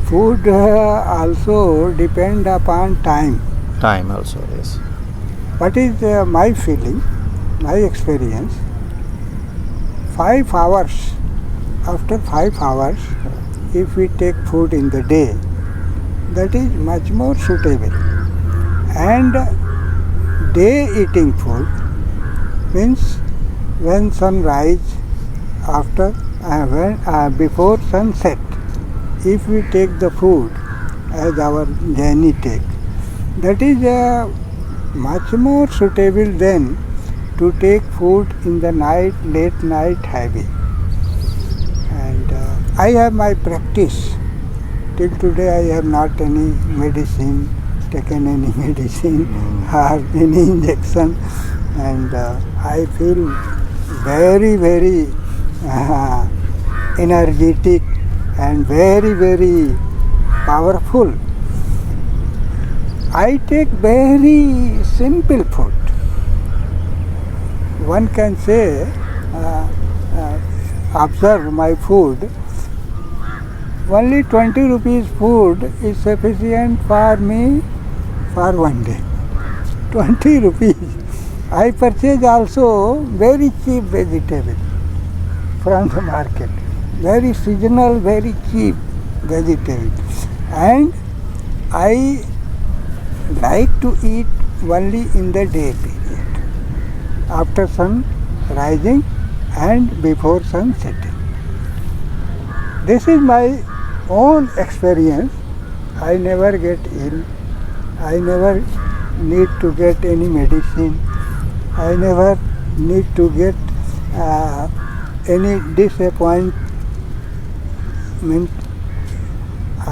Food also depend upon time. Time also, yes. What is my feeling, my experience? 5 hours. After 5 hours, if we take food in the day, that is much more suitable. And day eating food means when sunrise, after before sunset. If we take the food as our journey take, that is much more suitable than to take food in the night, late night heavy. And I have my practice. Till today I have not any medicine, taken any medicine or any injection, and I feel very, very energetic and very, very powerful. I take very simple food. One can say, observe my food. Only 20 rupees food is sufficient for me for one day. 20 rupees. I purchase also very cheap vegetable from the market. Very seasonal, very cheap vegetable. And I like to eat only in the day period, after sun rising and before sun setting. This is my own experience. I never get ill. I never need to get any medicine. I never need to get any disappointment.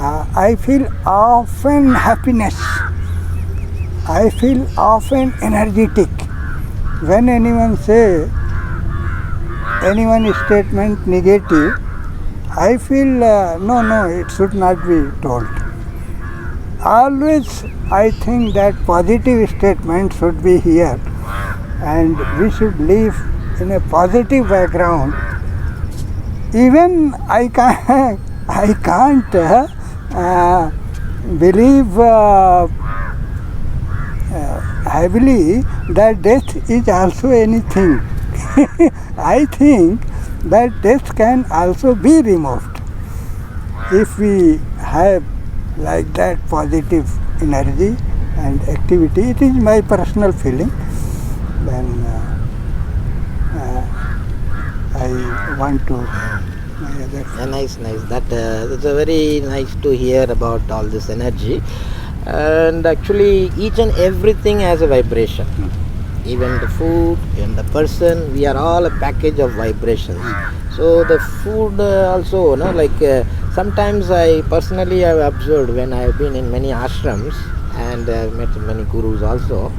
I feel often happiness. I feel often energetic. When anyone say anyone statement negative, I feel no, it should not be told. Always I think that positive statement should be here, and we should live in a positive background. Even I can't believe heavily that death is also anything. I think that death can also be removed if we have like that positive energy and activity. It is my personal feeling. Then I want to. Nice. That it's a very nice to hear about all this energy. And actually, each and everything has a vibration. Even the food, even the person, we are all a package of vibrations. So the food also, sometimes I personally have observed when I have been in many ashrams and I have met many gurus also,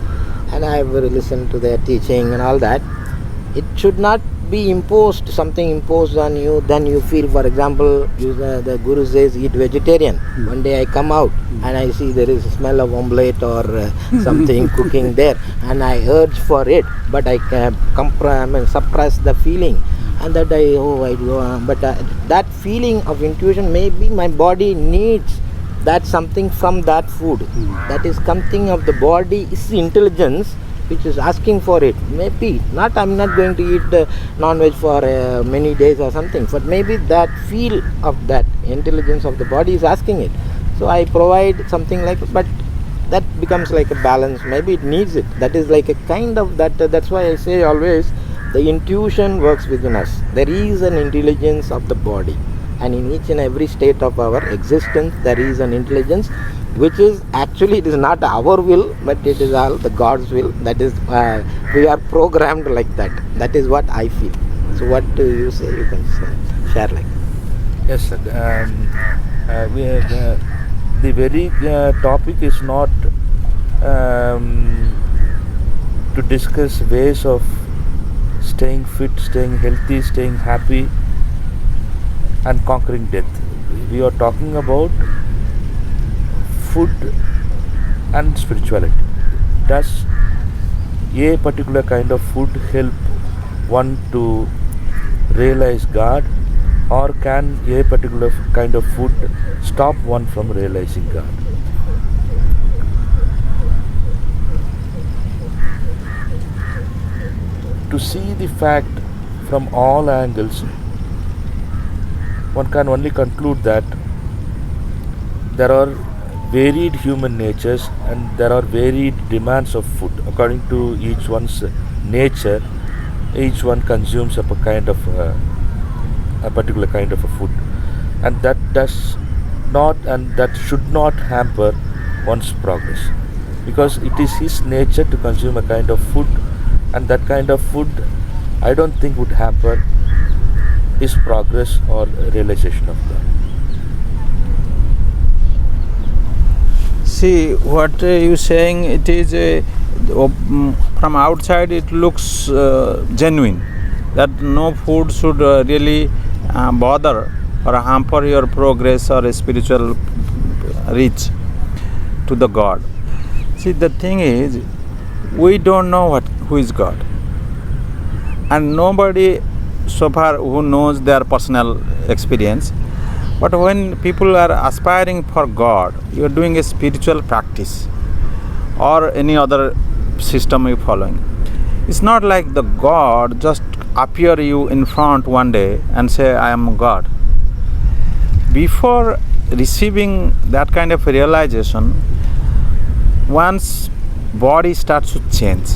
and I have listened to their teaching and all that. It should not be something imposed on you, then you feel, for example, the guru says eat vegetarian. One day I come out and I see there is a smell of omelette or something cooking there, and I urge for it, but I suppress the feeling, and that that feeling of intuition, maybe my body needs that something from that food. That is something of the body, is intelligence which is asking for it. Maybe not, I'm not going to eat non-veg for many days or something, but maybe that feel of that intelligence of the body is asking it. So I provide something like, but that becomes like a balance. Maybe it needs it. That is like a kind of that. That's why I say always, the intuition works within us. There is an intelligence of the body, and in each and every state of our existence, there is an intelligence, which is actually, it is not our will, but it is all the God's will. That is, we are programmed like that. That is what I feel. So what do you say? You can share like. Yes, sir. The very topic is not to discuss ways of staying fit, staying healthy, staying happy and conquering death. We are talking about food and spirituality. Does a particular kind of food help one to realize God or can a particular kind of food stop one from realizing God? To see the fact from all angles, one can only conclude that there are varied human natures and there are varied demands of food. According to each one's nature, each one consumes a particular kind of a food, and that does not and that should not hamper one's progress, because it is his nature to consume a kind of food, and that kind of food I don't think would hamper his progress or realization of God. See, what you saying, it is from outside it looks genuine, that no food should really bother or hamper your progress or spiritual reach to the God. See, the thing is, we don't know who is God, and nobody so far who knows their personal experience. But when people are aspiring for God, you are doing a spiritual practice or any other system you are following. It's not like the God just appear you in front one day and say, I am God. Before receiving that kind of realization, one's body starts to change.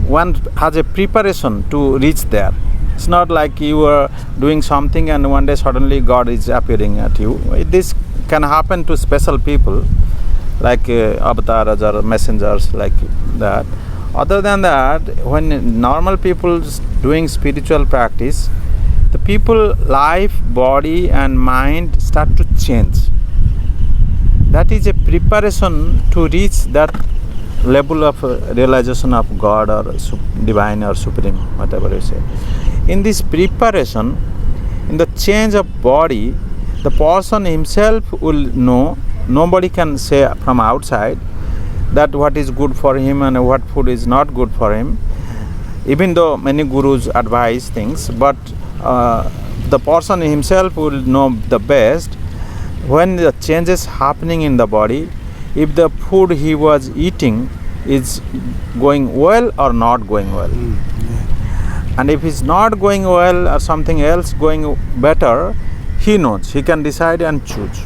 One has a preparation to reach there. It's not like you are doing something and one day suddenly God is appearing at you. This can happen to special people like avatars or messengers like that. Other than that, when normal people doing spiritual practice, the people life, body and mind start to change. That is a preparation to reach that level of realization of God or divine or supreme, whatever you say. In this preparation, in the change of body, the person himself will know. Nobody can say from outside that what is good for him and what food is not good for him, even though many gurus advise things, but the person himself will know the best when the changes happening in the body, if the food he was eating is going well or not going well. And if it's not going well or something else going better, he knows, he can decide and choose.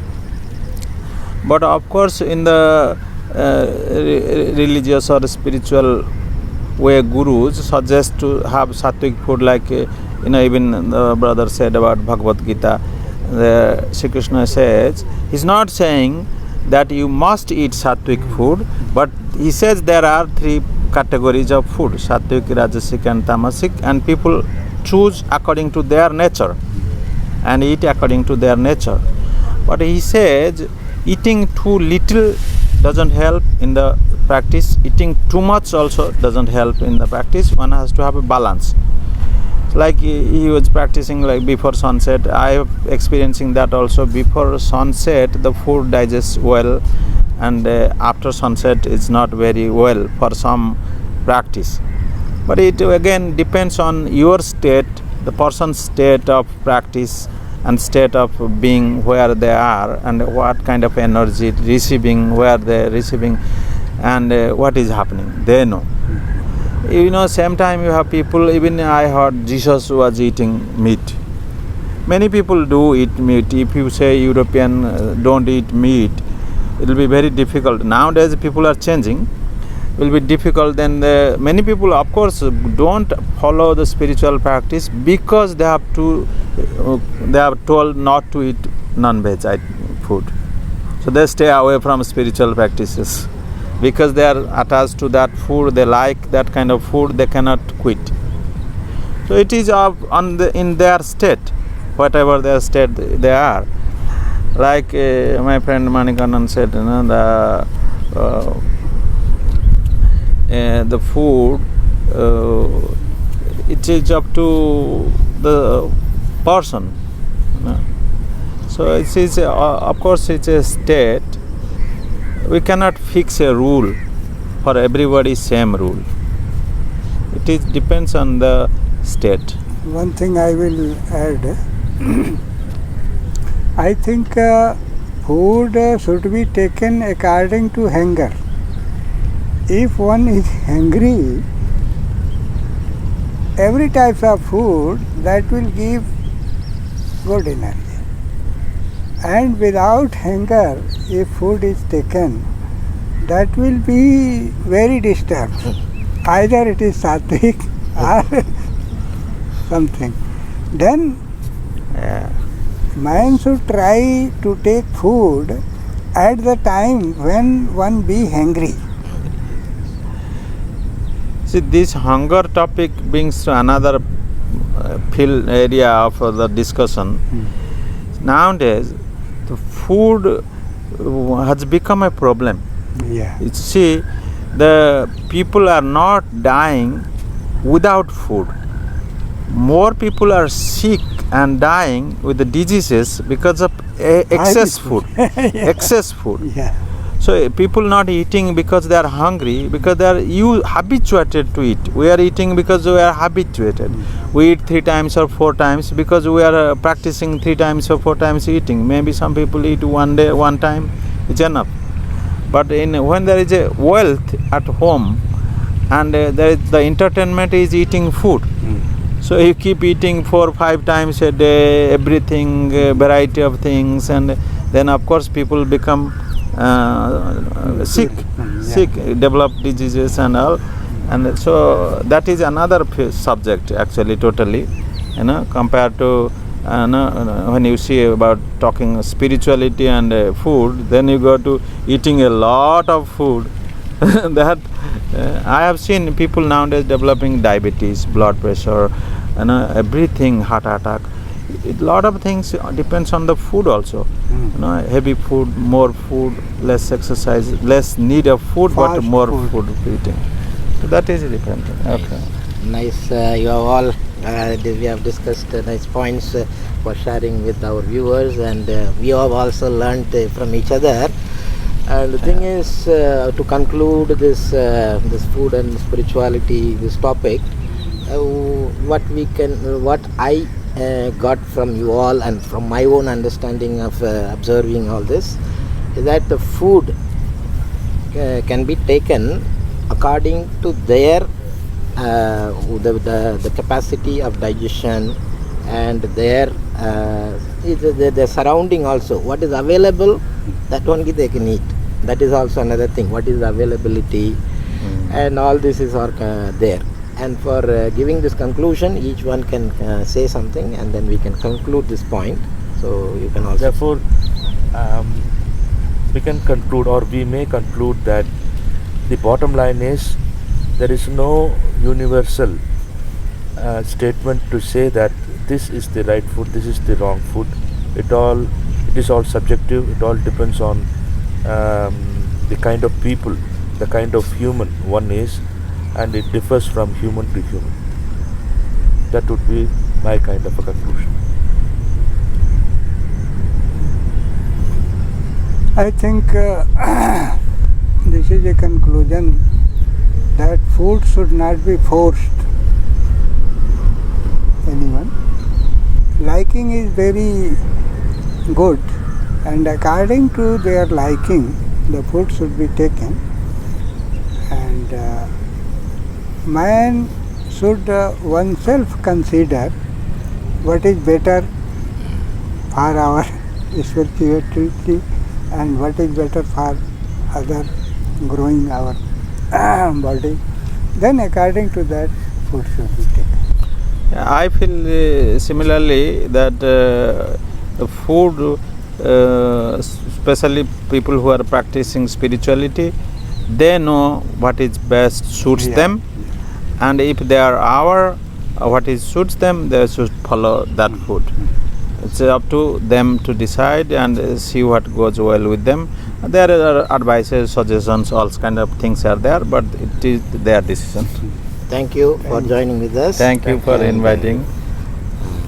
But of course, in the religious or spiritual way, gurus suggest to have sattvic food, like even the brother said about Bhagavad Gita. Sri Krishna says, he's not saying that you must eat sattvic food, but he says there are three categories of food: sattvic, rajasic and tamasic, and people choose according to their nature and eat according to their nature. But he says eating too little doesn't help in the practice, eating too much also doesn't help in the practice. One has to have a balance. Like he was practicing like before sunset. I am experiencing that also. Before sunset the food digests well, and after sunset it's not very well for some practice. But it again depends on your state, the person's state of practice and state of being where they are, and what kind of energy receiving, where they are receiving, and what is happening. They know. Same time you have people, even I heard Jesus was eating meat. Many people do eat meat. If you say European don't eat meat, it will be very difficult. Nowadays people are changing. It will be difficult. Then many people, of course, don't follow the spiritual practice because they have told not to eat non-veg food. So they stay away from spiritual practices. Because they are attached to that food, they like that kind of food, they cannot quit. So it is in their state, whatever their state they are. Like my friend Manikandan said, the food, it is up to the person. So it is, of course, it's a state. We cannot fix a rule for everybody, same rule. It depends on the state. one thing I will add. I think food should be taken according to hunger. If one is hungry, every type of food that will give good energy. And without hunger, if food is taken, that will be very disturbed. Either it is sattvic or something. Then man should try to take food at the time when one be hungry. See, this hunger topic brings to another field area of the discussion. Nowadays, the food has become a problem. Yeah. You see, the people are not dying without food. More people are sick and dying with the diseases because of excess food. Excess food. Yeah. So people not eating because they are hungry, because they are habituated to eat. We are eating because we are habituated. We eat 3 times or 4 times because we are practicing 3 times or 4 times eating. Maybe some people eat one day, one time, it's enough. But when there is a wealth at home and the entertainment is eating food. So you keep eating 4 or 5 times a day, everything, variety of things, and then of course people become sick, develop diseases and all, and so that is another subject actually totally, compared to when you see about talking spirituality and food, then you go to eating a lot of food. That I have seen people nowadays developing diabetes, blood pressure, everything, heart attack. A lot of things depends on the food also. Heavy food, more food, less exercise, less need of food, Fast but more food. eating. So that is dependent. Okay. Nice. You have all we have discussed nice points for sharing with our viewers, and we have also learned from each other. And the thing is, to conclude this this food and spirituality, this topic, what I got from you all and from my own understanding of observing all this, is that the food can be taken according to their the capacity of digestion and their the surrounding also. What is available, that only they can eat. That is also another thing. What is the availability, and all this is there. And for giving this conclusion, each one can say something, and then we can conclude this point. So you can also. Therefore, we can conclude, or we may conclude, that the bottom line is there is no universal statement to say that this is the right food, this is the wrong food. It is all subjective. It all depends on the kind of people, the kind of human one is, and it differs from human to human. That would be my kind of a conclusion. I think this is a conclusion that food should not be forced anyone. Liking is very good, and according to their liking, the food should be taken. And man should oneself consider what is better for our spirituality and what is better for other growing our body. Then according to that, food should be taken. I feel similarly that the food, especially people who are practicing spirituality, they know what is best suits them, and if they are what is suits them, they should follow that food. It's up to them to decide and see what goes well with them. There are advices, suggestions, all kind of things are there, but it is their decision. Thank you for joining with us. Thank you for inviting.